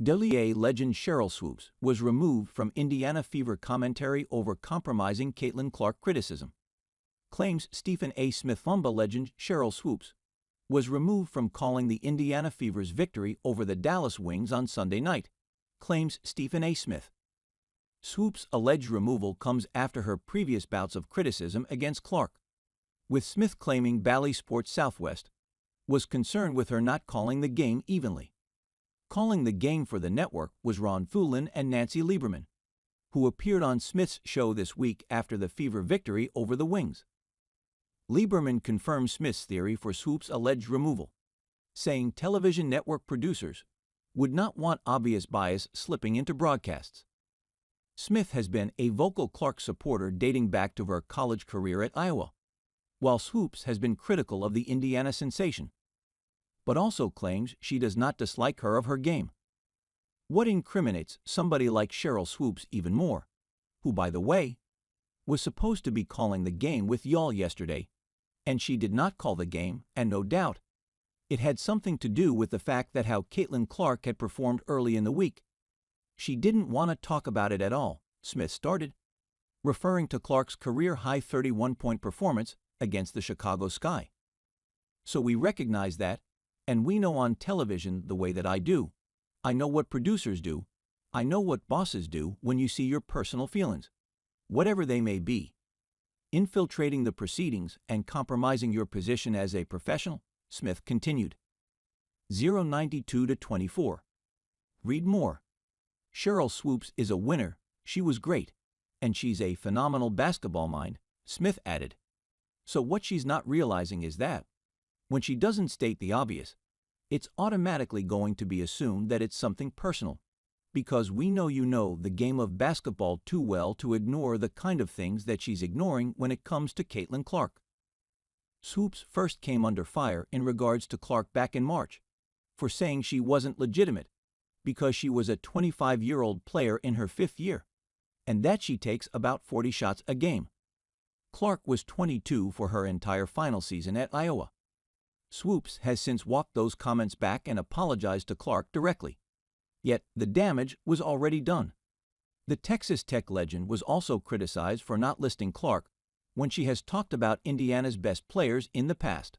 WNBA legend Sheryl Swoopes was removed from Indiana Fever commentary over compromising Caitlin Clark criticism. Claims Stephen A. Smith. WNBA legend Sheryl Swoopes was removed from calling the Indiana Fever's victory over the Dallas Wings on Sunday night, claims Stephen A. Smith. Swoopes' alleged removal comes after her previous bouts of criticism against Clark, with Smith claiming Bally Sports Southwest was concerned with her not calling the game evenly. Calling the game for the network was Ron Thulin and Nancy Lieberman, who appeared on Smith's show this week after the Fever victory over the Wings. Lieberman confirmed Smith's theory for Swoopes' alleged removal, saying television network producers would not want obvious bias slipping into broadcasts. Smith has been a vocal Clark supporter dating back to her college career at Iowa, while Swoopes has been critical of the Indiana sensation, but also claims she does not dislike her of her game. What incriminates somebody like Sheryl Swoopes even more, who, by the way, was supposed to be calling the game with y'all yesterday, and she did not call the game, and no doubt, it had something to do with the fact that how Caitlin Clark had performed early in the week. She didn't want to talk about it at all, Smith started, referring to Clark's career-high 31-point performance against the Chicago Sky. So we recognize that, and we know on television the way that I do. I know what producers do. I know what bosses do when you see your personal feelings, whatever they may be, infiltrating the proceedings and compromising your position as a professional, Smith continued. 092-24. Read more. Sheryl Swoopes is a winner, she was great, and she's a phenomenal basketball mind, Smith added. So what she's not realizing is that, when she doesn't state the obvious, it's automatically going to be assumed that it's something personal, because we know you know the game of basketball too well to ignore the kind of things that she's ignoring when it comes to Caitlin Clark. Swoopes first came under fire in regards to Clark back in March for saying she wasn't legitimate because she was a 25-year-old player in her 5th year, and that she takes about 40 shots a game. Clark was 22 for her entire final season at Iowa. Swoopes has since walked those comments back and apologized to Clark directly. Yet the damage was already done. The Texas Tech legend was also criticized for not listing Clark when she has talked about Indiana's best players in the past.